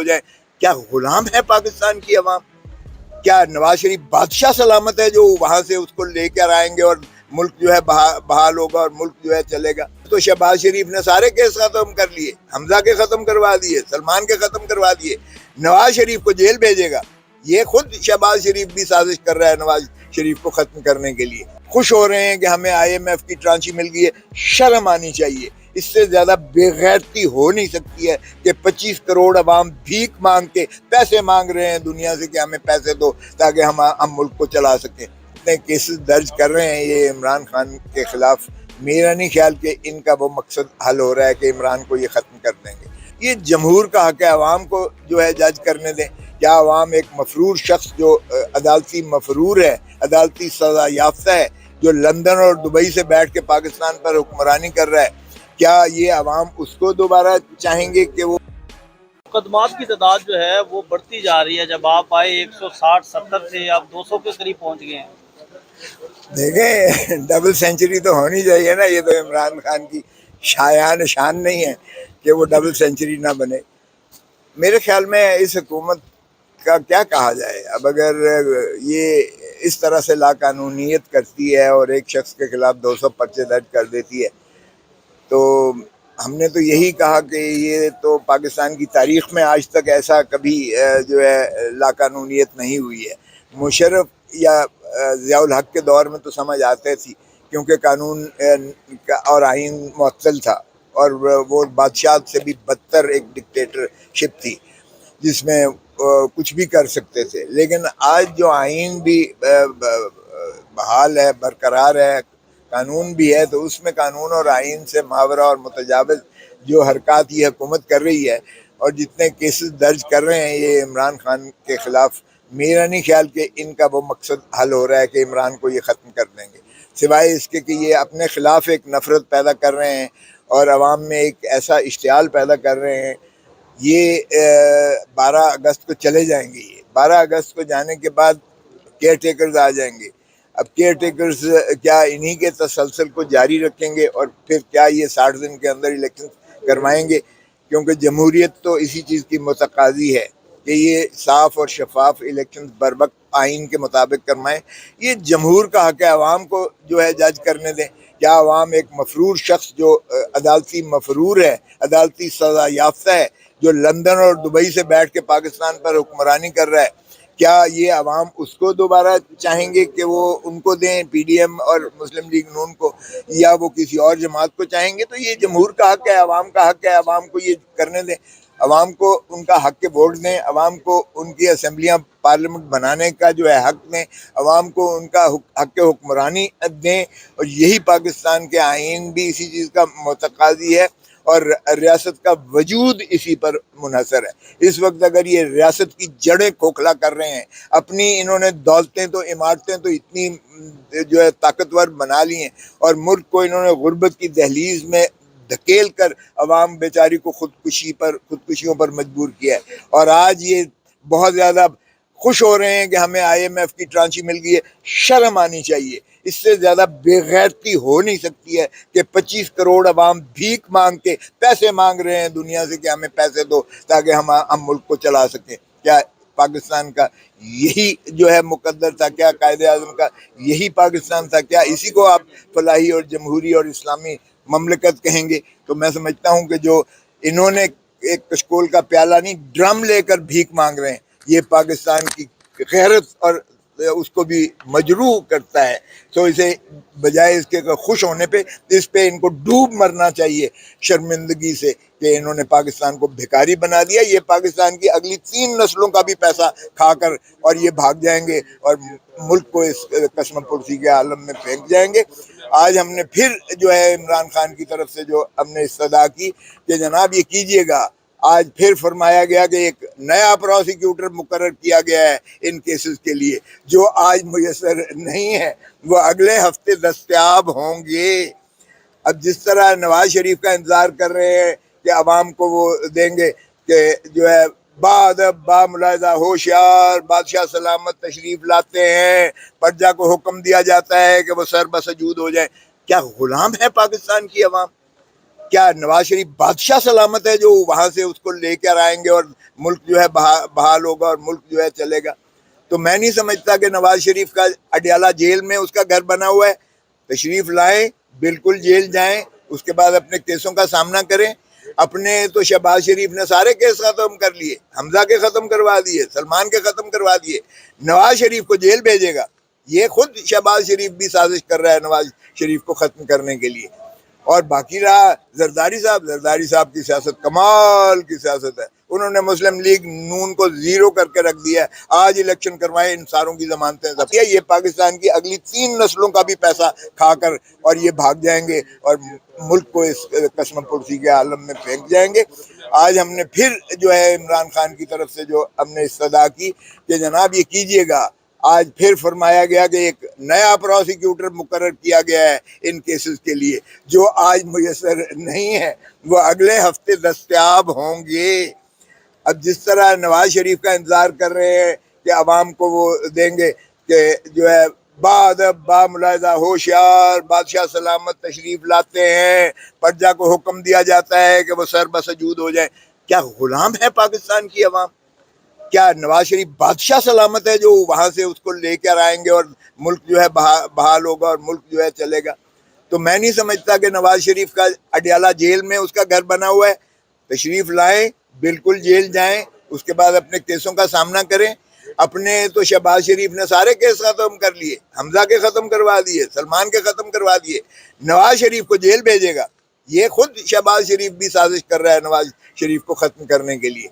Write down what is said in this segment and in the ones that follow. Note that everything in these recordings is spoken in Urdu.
جائیں، کیا غلام ہے پاکستان کی عوام؟ کیا نواز شریف بادشاہ سلامت ہے جو وہاں سے اس کو لے کر آئیں گے اور ملک جو ہے بحال ہوگا اور ملک جو ہے چلے گا؟ تو شہباز شریف نے سارے کیس ختم کر لیے، حمزہ کے ختم کروا دیے، سلمان کے ختم کروا دیے، نواز شریف کو جیل بھیجے گا۔ یہ خود شہباز شریف بھی سازش کر رہا ہے نواز شریف کو ختم کرنے کے لیے۔ خوش ہو رہے ہیں کہ ہمیں IMF کی ٹرانچی مل گئی ہے، شرم آنی چاہیے۔ اس سے زیادہ بے غیرتی ہو نہیں سکتی ہے کہ 25 کروڑ عوام بھیک مانگ کے پیسے مانگ رہے ہیں دنیا سے کہ ہمیں پیسے دو تاکہ ہم ملک کو چلا سکیں۔ اتنے کیسز درج کر رہے ہیں یہ عمران خان کے خلاف، میرا نہیں خیال کہ ان کا وہ مقصد حل ہو رہا ہے کہ عمران کو یہ ختم کر دیں گے۔ یہ جمہور کا حق ہے، عوام کو جو ہے جج کرنے دیں۔ کیا عوام ایک مفرور شخص جو عدالتی مفرور ہے، عدالتی سزا یافتہ ہے، جو لندن اور دبئی سے بیٹھ کے پاکستان پر حکمرانی کر رہا ہے، کیا یہ عوام اس کو دوبارہ چاہیں گے کہ وہ؟ مقدمات کی تعداد جو ہے وہ بڑھتی جا رہی ہے، جب آپ آئے 160-70 سے آپ 200 کے قریب پہنچ گئے ہیں۔ دیکھیں ڈبل سینچری تو ہونی چاہیے نا، یہ تو عمران خان کی شایان شان نہیں ہے کہ وہ ڈبل سینچری نہ بنے۔ میرے خیال میں اس حکومت کا کیا کہا جائے، اب اگر یہ اس طرح سے لاقانونیت کرتی ہے اور ایک شخص کے خلاف 200 پرچے درج کر دیتی ہے، تو ہم نے تو یہی کہا کہ یہ تو پاکستان کی تاریخ میں آج تک ایسا کبھی جو ہے لاقانونیت نہیں ہوئی ہے۔ مشرف یا ضیاء الحق کے دور میں تو سمجھ آتے تھی، کیونکہ قانون اور آئین معطل تھا اور وہ بادشاہ سے بھی بدتر ایک ڈکٹیٹرشپ تھی جس میں کچھ بھی کر سکتے تھے۔ لیکن آج جو آئین بھی بحال ہے، برقرار ہے، قانون بھی ہے، تو اس میں قانون اور آئین سے ماورا اور متجاوز جو حرکات یہ حکومت کر رہی ہے اور جتنے کیسز درج کر رہے ہیں یہ عمران خان کے خلاف، میرا نہیں خیال کہ ان کا وہ مقصد حل ہو رہا ہے کہ عمران کو یہ ختم کر دیں گے، سوائے اس کے کہ یہ اپنے خلاف ایک نفرت پیدا کر رہے ہیں اور عوام میں ایک ایسا اشتعال پیدا کر رہے ہیں۔ یہ 12 اگست کو چلے جائیں گے، یہ 12 اگست کو جانے کے بعد کیئر ٹیکرز آ جائیں گے۔ اب کیئر ٹیکرز کیا انہی کے تسلسل کو جاری رکھیں گے اور پھر کیا یہ 60 دن کے اندر الیکشن کروائیں گے؟ کیونکہ جمہوریت تو اسی چیز کی متقاضی ہے کہ یہ صاف اور شفاف الیکشن بروقت آئین کے مطابق کروائیں۔ یہ جمہور کا حق ہے، عوام کو جو ہے جج کرنے دیں۔ کیا عوام ایک مفرور شخص جو عدالتی مفرور ہے، عدالتی سزا یافتہ ہے، جو لندن اور دبئی سے بیٹھ کے پاکستان پر حکمرانی کر رہا ہے، کیا یہ عوام اس کو دوبارہ چاہیں گے کہ وہ ان کو دیں، PDM اور مسلم لیگ نون کو، یا وہ کسی اور جماعت کو چاہیں گے؟ تو یہ جمہور کا حق ہے، عوام کا حق ہے، عوام کو یہ کرنے دیں، عوام کو ان کا حق کے ووٹ دیں، عوام کو ان کی اسمبلیاں پارلیمنٹ بنانے کا جو ہے حق دیں، عوام کو ان کا حق حکمرانی دیں، اور یہی پاکستان کے آئین بھی اسی چیز کا متقاضی ہے اور ریاست کا وجود اسی پر منحصر ہے۔ اس وقت اگر یہ ریاست کی جڑیں کھوکھلا کر رہے ہیں، اپنی انہوں نے دولتیں تو عمارتیں تو اتنی جو ہے طاقتور بنا لی ہیں اور ملک کو انہوں نے غربت کی دہلیز میں دھکیل کر عوام بیچاری کو خودکشیوں پر مجبور کیا ہے، اور آج یہ بہت زیادہ خوش ہو رہے ہیں کہ ہمیں IMF کی ٹرانچی مل گئی ہے۔ شرم آنی چاہیے۔ اس سے زیادہ بے غیرتی ہو نہیں سکتی ہے کہ 25 کروڑ عوام بھیک مانگ کے پیسے مانگ رہے ہیں دنیا سے کہ ہمیں پیسے دو تاکہ ہم ملک کو چلا سکیں۔ کیا پاکستان کا یہی جو ہے مقدر تھا؟ کیا قائد اعظم کا یہی پاکستان تھا؟ کیا اسی کو آپ فلاحی اور جمہوری اور اسلامی مملکت کہیں گے؟ تو میں سمجھتا ہوں کہ جو انہوں نے ایک کشکول کا پیالہ نہیں، ڈرم لے کر بھیک مانگ رہے ہیں، یہ پاکستان کی غیرت اور اس کو بھی مجروح کرتا ہے۔ تو اسے بجائے اس کے خوش ہونے پہ اس پہ ان کو ڈوب مرنا چاہیے شرمندگی سے کہ انہوں نے پاکستان کو بھکاری بنا دیا۔ یہ پاکستان کی اگلی 3 نسلوں کا بھی پیسہ کھا کر اور یہ بھاگ جائیں گے اور ملک کو اس قسم پرسی کے عالم میں پھینک جائیں گے۔ آج ہم نے پھر جو ہے عمران خان کی طرف سے جو ہم نے استدعا کی کہ جناب یہ کیجئے گا، آج پھر فرمایا گیا کہ ایک نیا پروسیکیوٹر مقرر کیا گیا ہے ان کیسز کے لیے، جو آج میسر نہیں ہے، وہ اگلے ہفتے دستیاب ہوں گے۔ اب جس طرح نواز شریف کا انتظار کر رہے ہیں کہ عوام کو وہ دیں گے کہ جو ہے بادب با ملاحظہ ہوشیار بادشاہ سلامت تشریف لاتے ہیں، پرجا کو حکم دیا جاتا ہے کہ وہ سر بسجود ہو جائیں، کیا غلام ہے پاکستان کی عوام؟ کیا نواز شریف بادشاہ سلامت ہے جو وہاں سے اس کو لے کر آئیں گے اور ملک جو ہے بحال ہوگا اور ملک جو ہے چلے گا؟ تو میں نہیں سمجھتا کہ نواز شریف کا اڈیالہ جیل میں اس کا گھر بنا ہوا ہے. تشریف لائیں، بالکل جیل جائیں، اس کے بعد اپنے کیسوں کا سامنا کریں. اپنے تو شہباز شریف نے سارے کیس ختم کر لیے، حمزہ کے ختم کروا دیے، سلمان کے ختم کروا دیے. نواز شریف کو جیل بھیجے گا. یہ خود شہباز شریف بھی سازش کر رہا ہے نواز شریف کو ختم کرنے کے لیے. اور باقی رہا زرداری صاحب کی سیاست کمال کی سیاست ہے. انہوں نے مسلم لیگ نون کو زیرو کر کے رکھ دیا ہے. آج الیکشن کروائے، ان ساروں کی ضمانتیں ضبط کیا. یہ پاکستان کی اگلی 3 نسلوں کا بھی پیسہ کھا کر اور یہ بھاگ جائیں گے اور ملک کو اس قسم پرسی کے عالم میں پھینک جائیں گے. آج ہم نے پھر جو ہے عمران خان کی طرف سے جو ہم نے استدعا کی کہ جناب یہ کیجئے گا. آج پھر فرمایا گیا کہ ایک نیا پروسیکیوٹر مقرر کیا گیا ہے ان کیسز کے لیے، جو آج میسر نہیں ہے، وہ اگلے ہفتے دستیاب ہوں گے. اب جس طرح نواز شریف کا انتظار کر رہے ہیں کہ عوام کو وہ دیں گے کہ جو ہے بادب با ملاحظہ ہوشیار بادشاہ سلامت تشریف لاتے ہیں، پرجا کو حکم دیا جاتا ہے کہ وہ سر بسجود ہو جائیں. کیا غلام ہے پاکستان کی عوام؟ کیا نواز شریف بادشاہ سلامت ہے جو وہاں سے اس کو لے کر آئیں گے اور ملک جو ہے بحال ہوگا اور ملک جو ہے چلے گا؟ تو میں نہیں سمجھتا کہ نواز شریف کا اڈیالہ جیل میں اس کا گھر بنا ہوا ہے. تشریف لائیں، بالکل جیل جائیں، اس کے بعد اپنے کیسوں کا سامنا کریں. اپنے تو شہباز شریف نے سارے کیس ختم کر لیے، حمزہ کے ختم کروا دیے، سلمان کے ختم کروا دیے. نواز شریف کو جیل بھیجے گا. یہ خود شہباز شریف بھی سازش کر رہا ہے نواز شریف کو ختم کرنے کے لیے.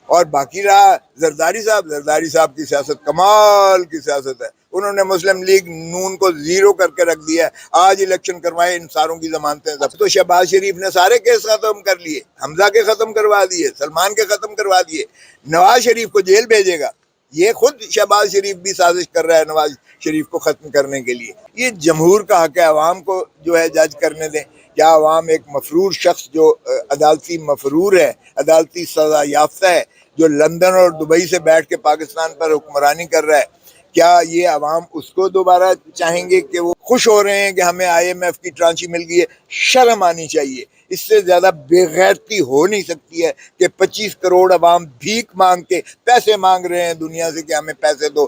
اور باقی رہا زرداری صاحب کی سیاست کمال کی سیاست ہے. انہوں نے مسلم لیگ نون کو زیرو کر کے رکھ دیا ہے. آج الیکشن کروائے، ان ساروں کی ضمانتیں ضبط. تو شہباز شریف نے سارے کیس ختم کر لیے، حمزہ کے ختم کروا دیے، سلمان کے ختم کروا دیے. نواز شریف کو جیل بھیجے گا. یہ خود شہباز شریف بھی سازش کر رہا ہے نواز شریف کو ختم کرنے کے لیے. یہ جمہور کا حق ہے، عوام کو جو ہے جج کرنے دیں. کیا عوام ایک مفرور شخص جو عدالتی مفرور ہے، عدالتی سزا یافتہ ہے، جو لندن اور دبئی سے بیٹھ کے پاکستان پر حکمرانی کر رہا ہے، کیا یہ عوام اس کو دوبارہ چاہیں گے کہ وہ خوش ہو رہے ہیں کہ ہمیں IMF کی ٹرانچی مل گئی ہے؟ شرم آنی چاہیے. اس سے زیادہ بے غیرتی ہو نہیں سکتی ہے کہ 25 کروڑ عوام بھیک مانگ کے پیسے مانگ رہے ہیں دنیا سے کہ ہمیں پیسے دو.